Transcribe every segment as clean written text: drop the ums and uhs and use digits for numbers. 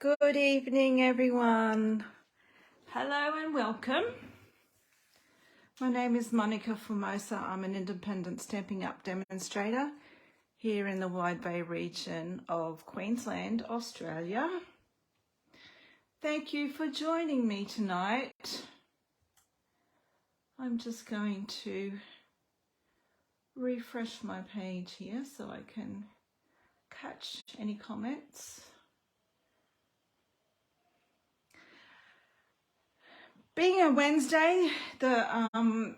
Good evening, everyone. Hello and welcome. My name is Monica Formosa. I'm an independent Stampin' Up demonstrator here in the Wide Bay region of Queensland, Australia. Thank you for joining me tonight. I'm just going to refresh my page here so I can catch any comments. Being a Wednesday, the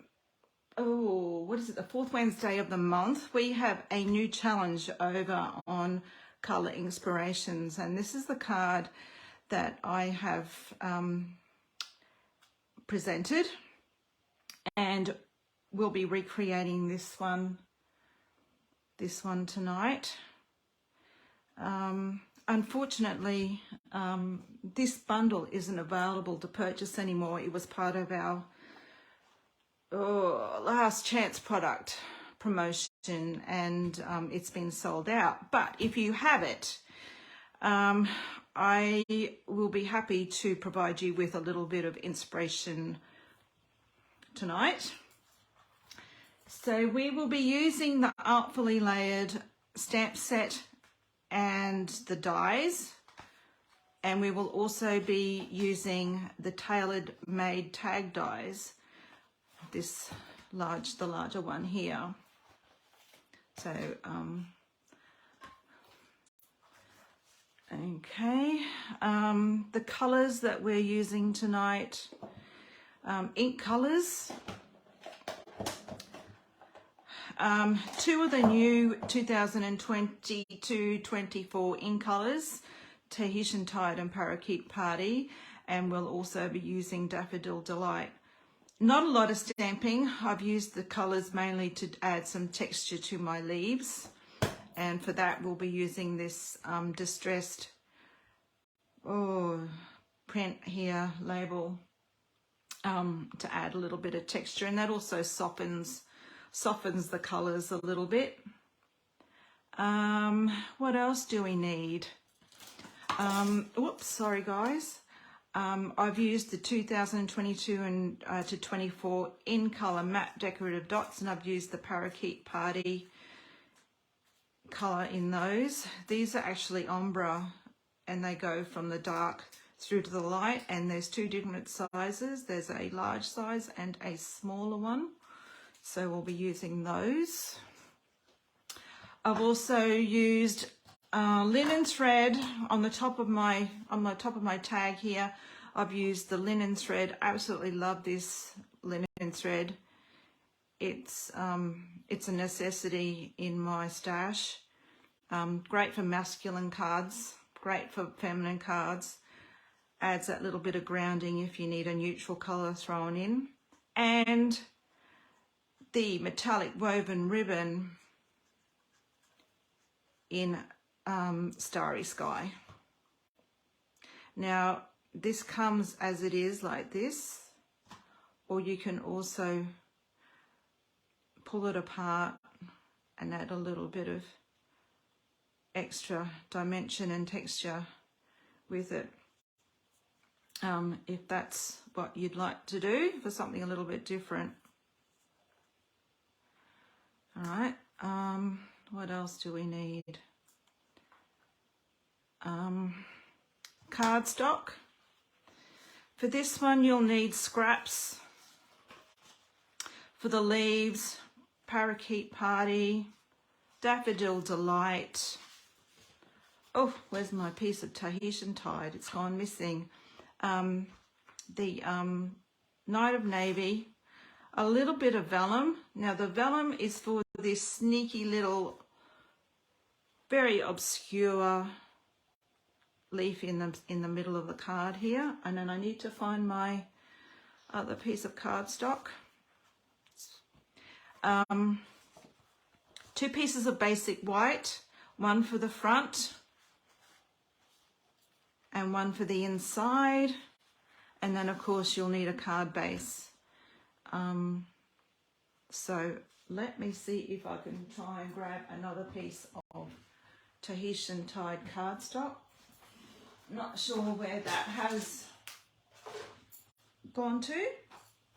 fourth Wednesday of the month, we have a new challenge over on Colour INKspirations, and this is the card that I have presented, and we'll be recreating this one tonight. Unfortunately, this bundle isn't available to purchase anymore. It was part of our last chance product promotion, and it's been sold out. But if you have it, I will be happy to provide you with a little bit of inspiration tonight. So we will be using the Artfully layered stamp set and the dies, and we will also be using the tailored made tag dies, the larger one here. So okay, the colors that we're using tonight, ink colors. Two of the new 2022-24 ink colours, Tahitian Tide and Parakeet Party, and we'll also be using Daffodil Delight. Not a lot of stamping. I've used the colours mainly to add some texture to my leaves, and for that we'll be using this distressed print here label to add a little bit of texture, and that also softens the colors a little bit. What else do we need? Whoops, sorry guys. I've used the 2022 and to 24 in color matte decorative dots, and I've used the Parakeet Party color in those. These are actually ombre, and they go from the dark through to the light, and there's two different sizes. There's a large size and a smaller one. So we'll be using those. I've also used linen thread on the top of my tag here. I've used the linen thread. Absolutely love this linen thread. It's a necessity in my stash. Great for masculine cards, great for feminine cards. Adds that little bit of grounding if you need a neutral color thrown in. And the metallic woven ribbon in Starry Sky. Now this comes as it is like this, or you can also pull it apart and add a little bit of extra dimension and texture with it, if that's what you'd like to do for something a little bit different. All right, what else do we need? Cardstock. For this one, you'll need scraps for the leaves, Parakeet Party, Daffodil Delight. Oh, where's my piece of Tahitian Tide? It's gone missing. The Night of Navy. A little bit of vellum. Now the vellum is for this sneaky little, very obscure leaf in the middle of the card here. And then I need to find my other piece of cardstock. Two pieces of basic white, one for the front and one for the inside. And then of course you'll need a card base. So let me see if I can try and grab another piece of Tahitian Tide cardstock. Not sure where that has gone to.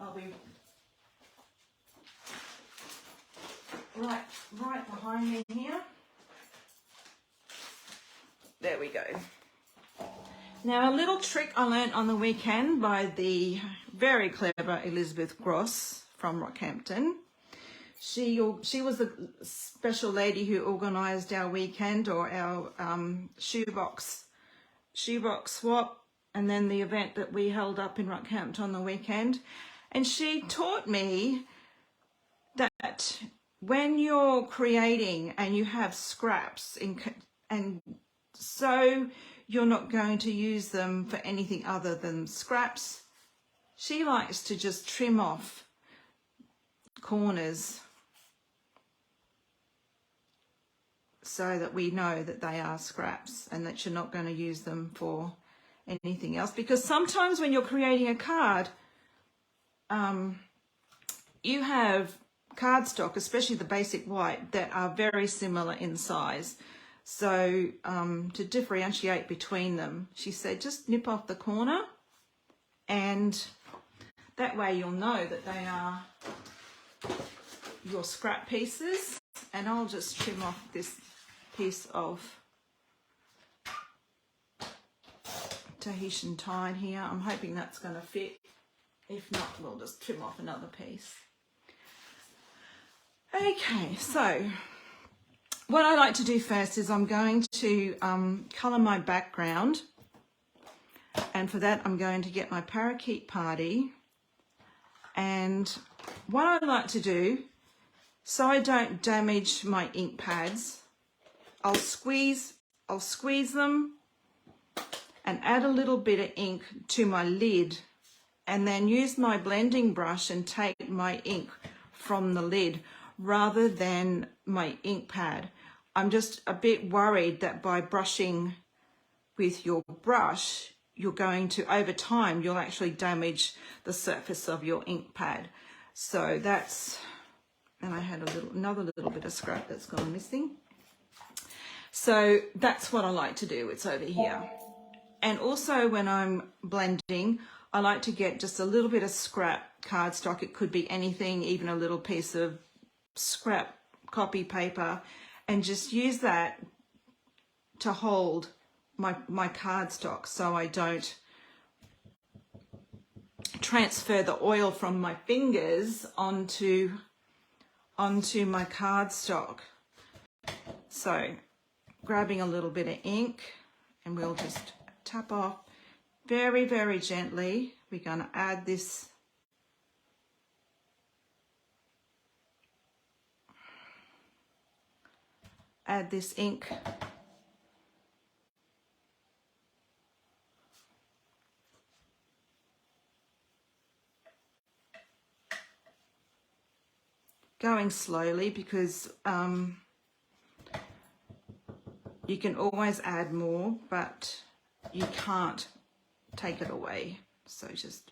I'll be right behind me here. There we go. Now, a little trick I learned on the weekend by the very clever Elizabeth Gross from Rockhampton. She was the special lady who organised our weekend, or our shoebox swap, and then the event that we held up in Rockhampton on the weekend. And she taught me that when you're creating and you have scraps and so you're not going to use them for anything other than scraps, she likes to just trim off corners so that we know that they are scraps and that you're not going to use them for anything else. Because sometimes when you're creating a card, you have cardstock, especially the basic white, that are very similar in size. So to differentiate between them, she said just nip off the corner, and that way you'll know that they are your scrap pieces. And I'll just trim off this piece of Tahitian tie here. I'm hoping that's going to fit. If not, we'll just trim off another piece. Okay, so what I like to do first is I'm going to colour my background, and for that I'm going to get my Parakeet Party. And what I like to do, so I don't damage my ink pads, I'll squeeze them and add a little bit of ink to my lid, and then use my blending brush and take my ink from the lid rather than my ink pad. I'm just a bit worried that by brushing with your brush, you're going to, over time, you'll actually damage the surface of your ink pad. So that's, and I had another little bit of scrap that's gone missing. So that's what I like to do. It's over here. And also when I'm blending, I like to get just a little bit of scrap cardstock. It could be anything, even a little piece of scrap copy paper, and just use that to hold my cardstock so I don't transfer the oil from my fingers onto my cardstock. So grabbing a little bit of ink, and we'll just tap off very, very gently. We're going to add this ink. Going slowly, because you can always add more, but you can't take it away. So just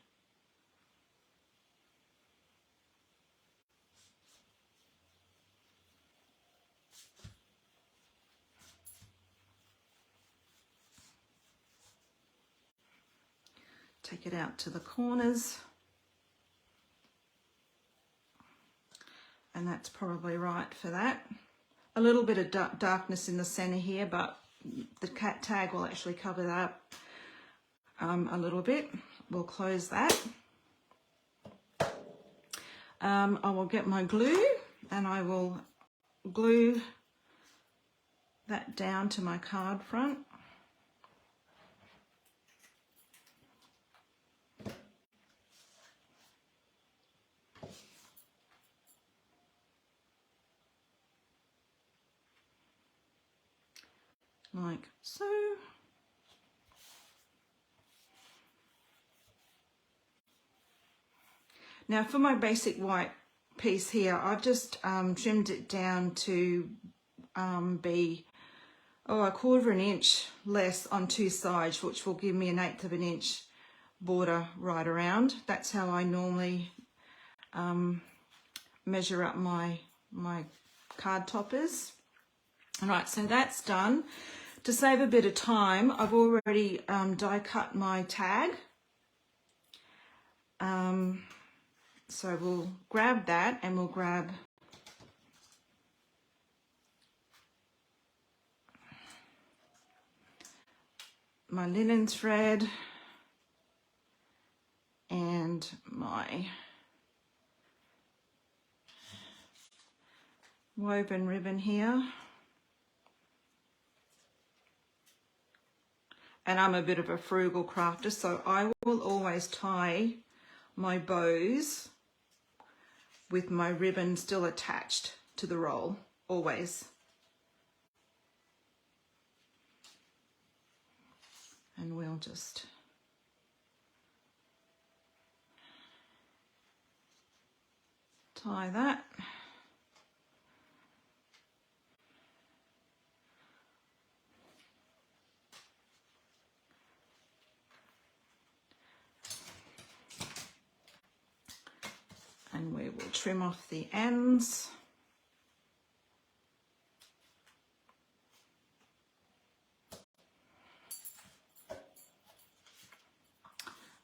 take it out to the corners. And that's probably right for that. A little bit of darkness in the center here, but the cat tag will actually cover that a little bit. We'll close that. I will get my glue, and I will glue that down to my card front. Like so. Now for my basic white piece here, I've just trimmed it down to be a quarter of an inch less on two sides, which will give me an 1/8 of an inch border right around. That's how I normally measure up my card toppers. All right, so that's done. To save a bit of time, I've already die cut my tag. So we'll grab that and we'll grab my linen thread and my woven ribbon here. And I'm a bit of a frugal crafter, so I will always tie my bows with my ribbon still attached to the roll, always. And we'll just tie that. And we will trim off the ends.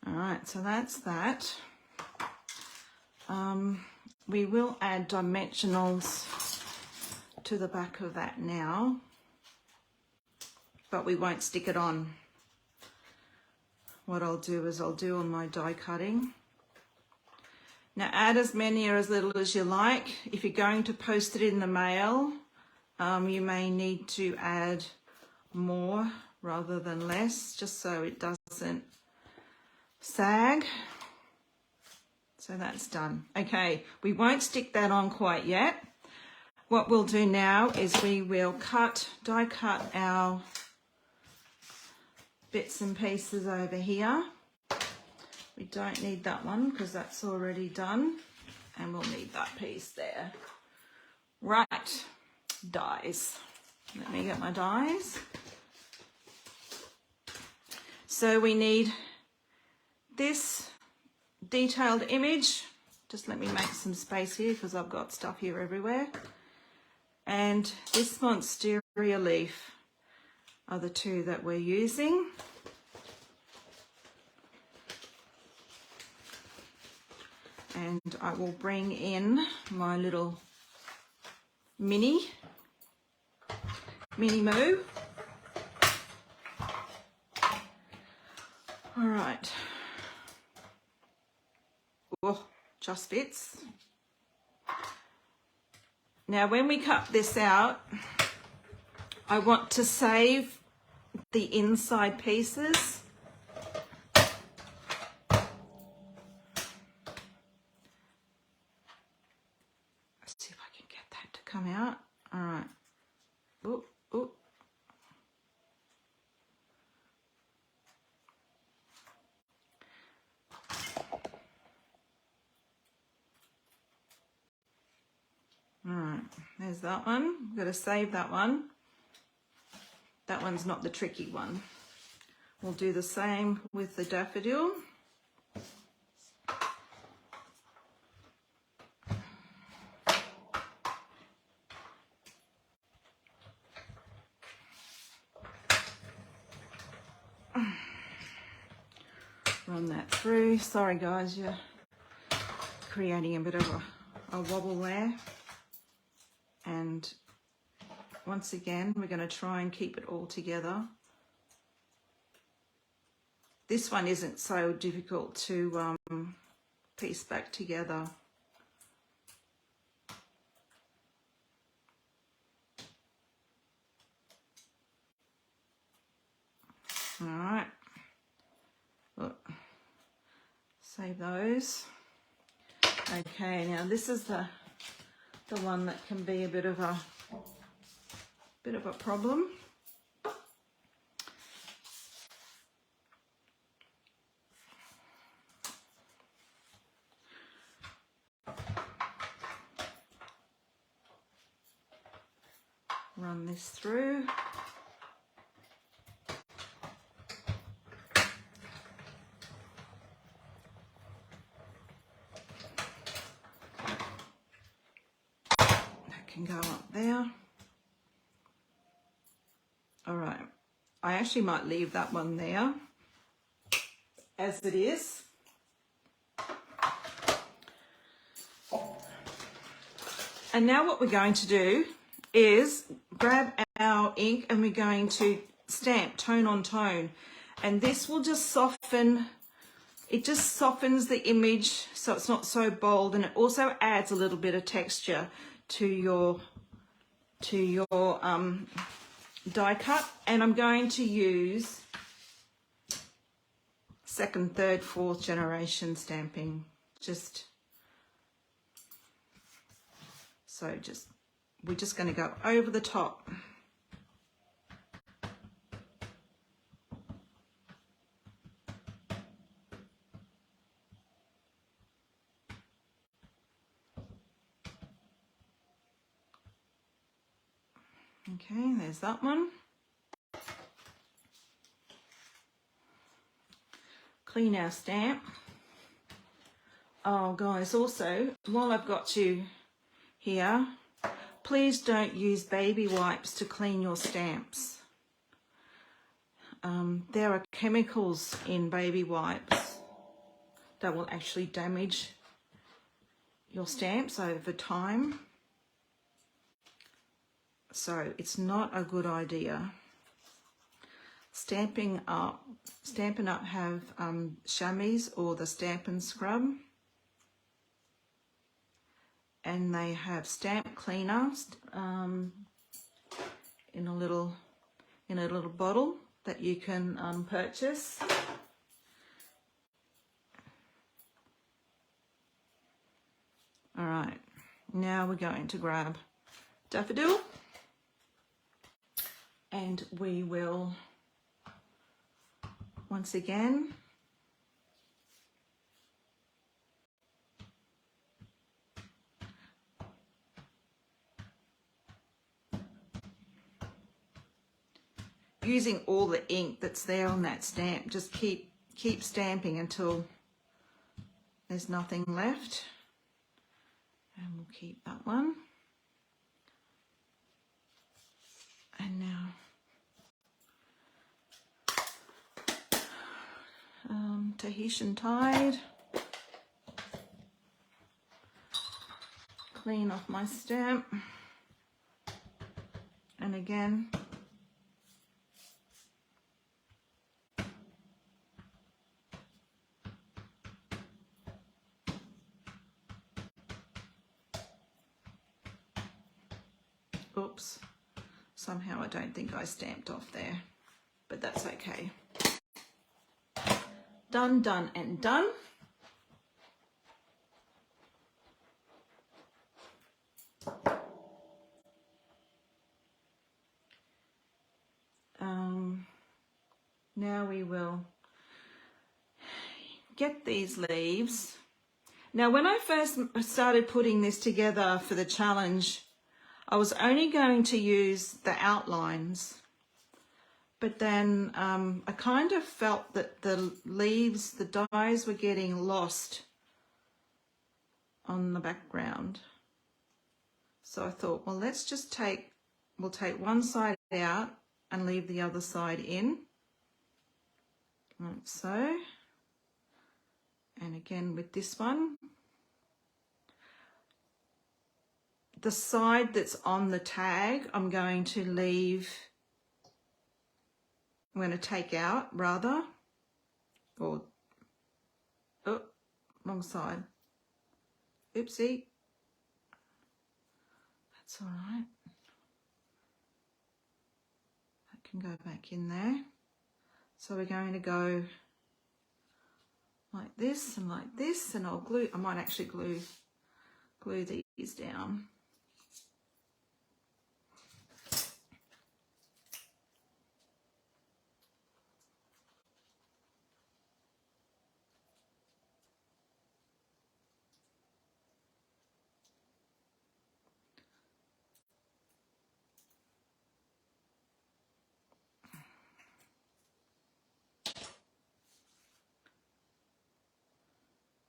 All right, so that's that. We will add dimensionals to the back of that now, but we won't stick it on. What I'll do is I'll do on my die cutting. Now add as many or as little as you like. If you're going to post it in the mail, you may need to add more rather than less, just so it doesn't sag. So that's done. Okay, we won't stick that on quite yet. What we'll do now is we will die cut our bits and pieces over here. We don't need that one because that's already done, and we'll need that piece there. Right, dies. Let me get my dies. So we need this detailed image. Just let me make some space here because I've got stuff here everywhere. And this monstera leaf are the two that we're using. And I will bring in my little mini moo. All right. Oh, just fits. Now, when we cut this out, I want to save the inside pieces. Come out. All right. Ooh, ooh. All right, there's that one. I've got to save that one. That one's not the tricky one. We'll do the same with the daffodil. Run that through. Sorry guys, you're creating a bit of a wobble there. And once again, we're going to try and keep it all together. This one isn't so difficult to piece back together. All right. Look. Save those. Okay, now this is the one that can be a bit of a problem. Run this through. Can go up there. All right, actually might leave that one there as it is. And now what we're going to do is grab our ink and we're going to stamp tone on tone. And this will just soften, it just softens the image so it's not so bold, and it also adds a little bit of texture to your die cut. And I'm going to use second, third, fourth generation stamping. We're just going to go over the top. Okay, there's that one. Clean our stamp. Oh guys, also, while I've got you here, please don't use baby wipes to clean your stamps. There are chemicals in baby wipes that will actually damage your stamps over time. So it's not a good idea. Stampin' Up have chamois or the Stampin' Scrub, and they have stamp cleaner in a little bottle that you can purchase. All right, now we're going to grab Daffodil, and we will once again using all the ink that's there on that stamp. Just keep stamping until there's nothing left, and we'll keep that one. And now Tahitian Tide. Clean off my stamp, and again oops, somehow I don't think I stamped off there, but that's okay. Done, done, and done. Now we will get these leaves. Now, when I first started putting this together for the challenge, I was only going to use the outlines, but then I kind of felt that the leaves, the dies were getting lost on the background. So I thought, well, we'll take one side out and leave the other side in, like so. And again with this one, the side that's on the tag, I'm going to take out rather, or, oh, wrong side. Oopsie. That's all right. That can go back in there. So we're going to go like this, and I'll glue, I might actually glue these down.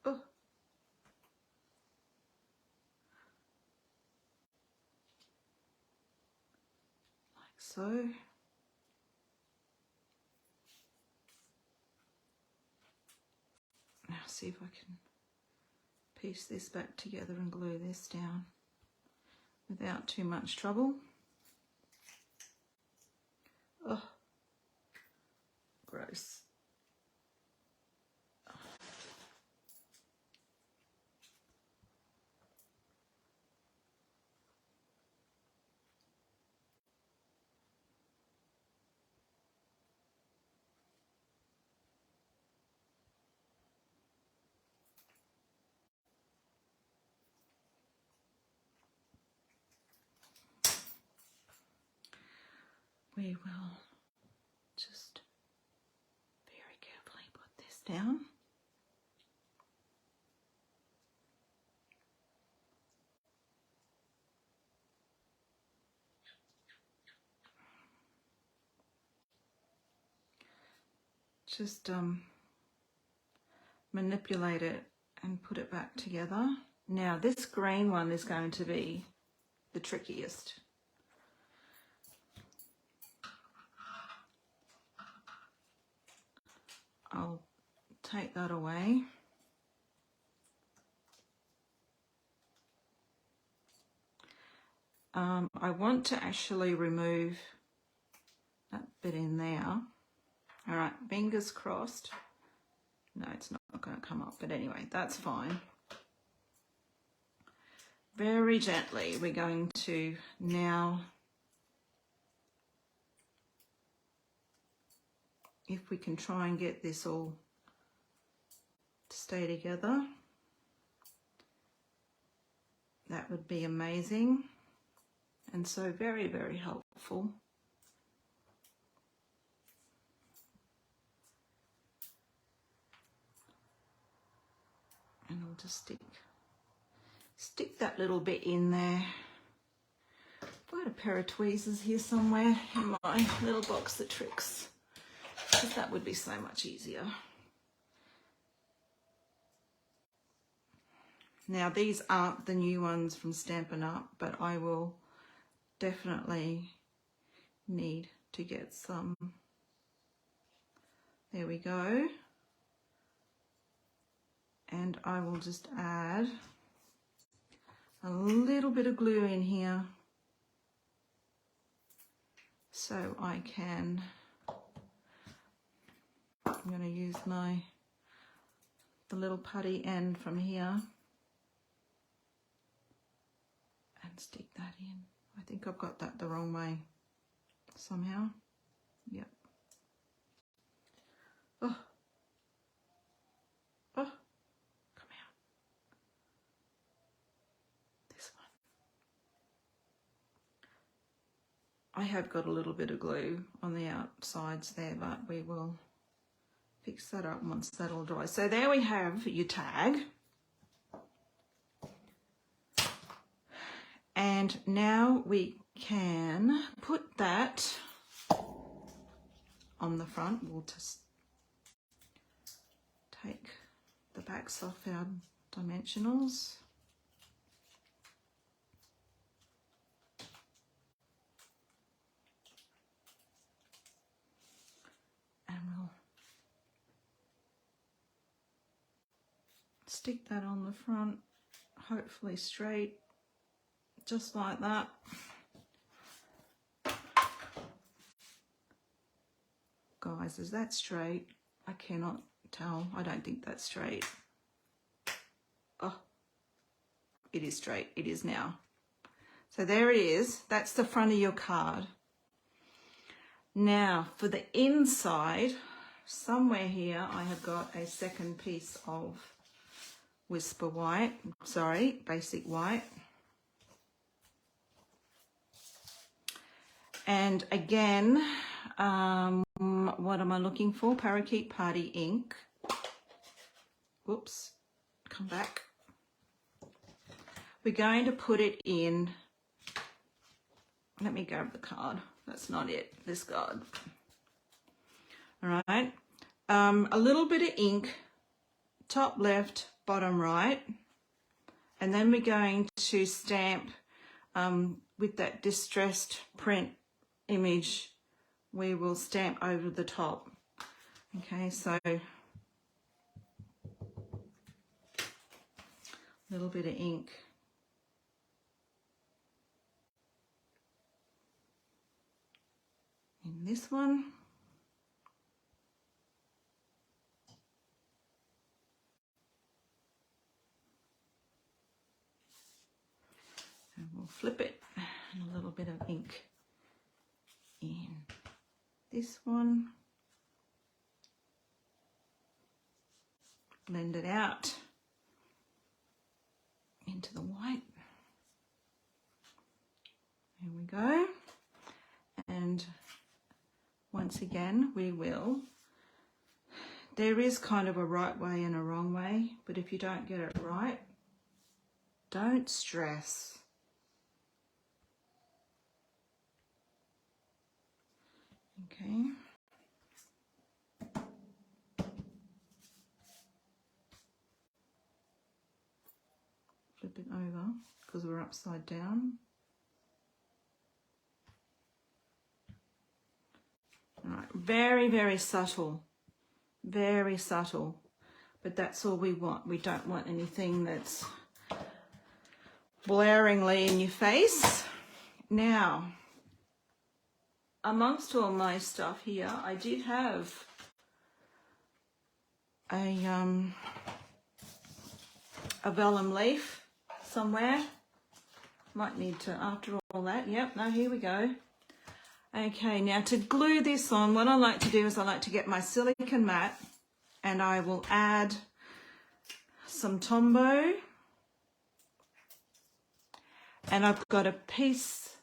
Oh. Like so. see if I can piece this back together and glue this down without too much trouble. Oh, gross. We will just very carefully put this down. Just manipulate it and put it back together. Now this green one is going to be the trickiest. I'll take that away. I want to actually remove that bit in there. All right, fingers crossed. No, it's not going to come up, but anyway, that's fine. Very gently, we're going to now, if we can try and get this all to stay together, that would be amazing. And so very, very helpful. And I'll just stick that little bit in there. I've got a pair of tweezers here somewhere in my little box of tricks, because that would be so much easier. Now these aren't the new ones from Stampin' Up, but I will definitely need to get some. There we go. And I will just add a little bit of glue in here so I can, I'm going to use the little putty end from here and stick that in. I think I've got that the wrong way somehow. Yep. Oh. Oh. Come out. This one. I have got a little bit of glue on the outsides there, but we will fix that up once that all dries. So there we have your tag. And now we can put that on the front. We'll just take the backs off our dimensionals. And we'll stick that on the front, hopefully straight. Just like that. Guys, is that straight? I cannot tell. I don't think that's straight. Oh, it is straight. It is now. So there it is. That's the front of your card. Now for the inside, somewhere here I have got a second piece of Whisper White. Sorry, Basic White. And again, what am I looking for? Parakeet Party Ink. Whoops, come back. We're going to put it in, let me grab the card. That's not it, this card. All right, a little bit of ink, top left, bottom right. And then we're going to stamp with that distressed print image, we will stamp over the top. Okay, so a little bit of ink. In this one. And we'll flip it and a little bit of ink in this one. Blend it out into the white. There we go. And once again, we will. There is kind of a right way and a wrong way, but if you don't get it right, don't stress. Okay. Flip it over because we're upside down. All right, very, very subtle, but that's all we want. We don't want anything that's blaringly in your face. Now, amongst all my stuff here, I did have a vellum leaf somewhere. Might need to, after all that, yep, no, here we go. Okay, now to glue this on, what I like to do is I like to get my silicone mat and I will add some Tombow. And I've got a piece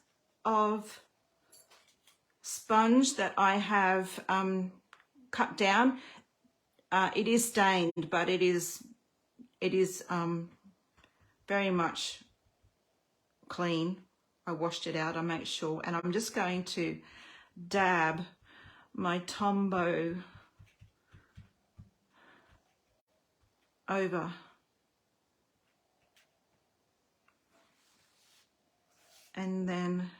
of sponge that I have cut down. It is stained, but it is very much clean. I washed it out, I make sure, and I'm just going to dab my Tombow over. And then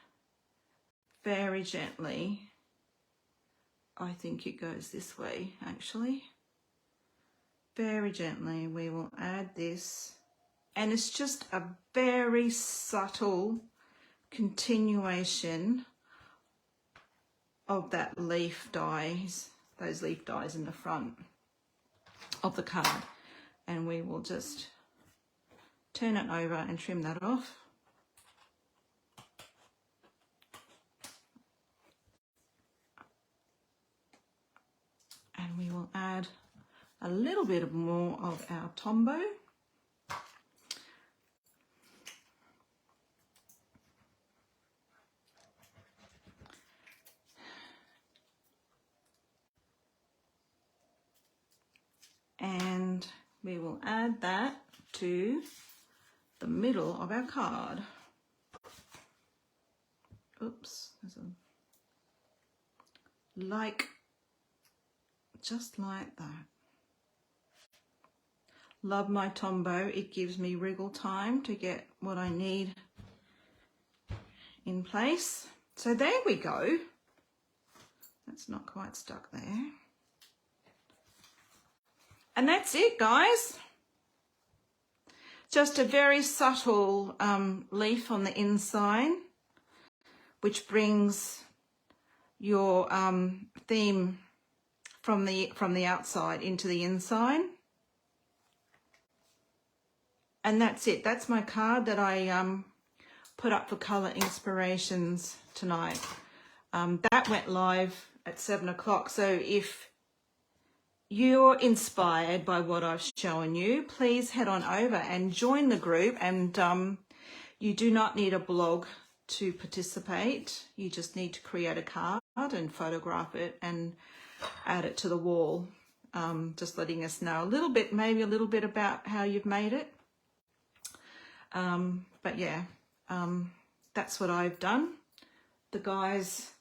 very gently, I think it goes this way actually. Very gently we will add this, and it's just a very subtle continuation of that leaf dies, those leaf dies in the front of the card, and we will just turn it over and trim that off. And we will add a little bit more of our Tombow. And we will add that to the middle of our card. Oops, there's a, just like that. Love my Tombow. It gives me wriggle time to get what I need in place. So there we go. That's not quite stuck there. And that's it, guys. Just a very subtle leaf on the inside, which brings your theme from the outside into the inside. And that's it. That's my card that I put up for Colour Inspirations tonight. That went live at 7 o'clock. So if you're inspired by what I've shown you, please head on over and join the group. And you do not need a blog to participate. You just need to create a card and photograph it and add it to the wall. Just letting us know a little bit, maybe a little bit about how you've made it. But yeah, that's what I've done. The guys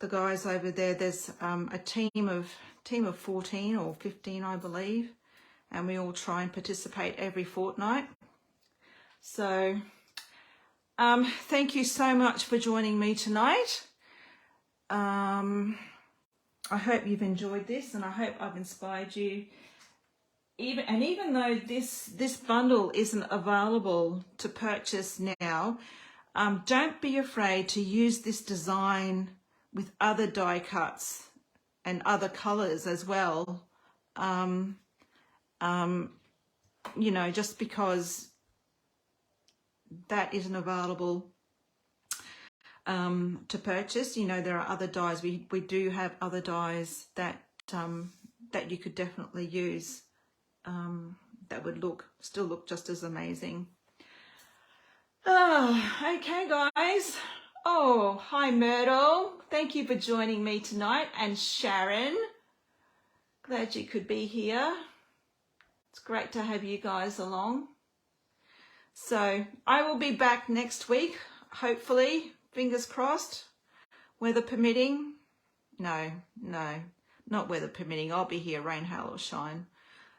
over there, there's a team of 14 or 15, I believe, and we all try and participate every fortnight. So thank you so much for joining me tonight. I hope you've enjoyed this, and I hope I've inspired you even though this bundle isn't available to purchase now, don't be afraid to use this design with other die cuts and other colors as well. You know, just because that isn't available to purchase, you know, there are other dies. We do have other dies that that you could definitely use, that would still look just as amazing. Oh, okay guys. Oh, hi Myrtle, thank you for joining me tonight, and Sharon, glad you could be here. It's great to have you guys along. So I will be back next week, hopefully, fingers crossed, weather permitting. No, not weather permitting. I'll be here, rain, hail or shine.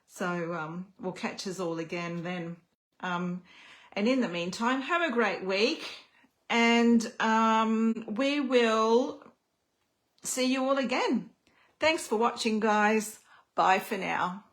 So we'll catch us all again then. And in the meantime, have a great week, and we will see you all again. Thanks for watching, guys. Bye for now.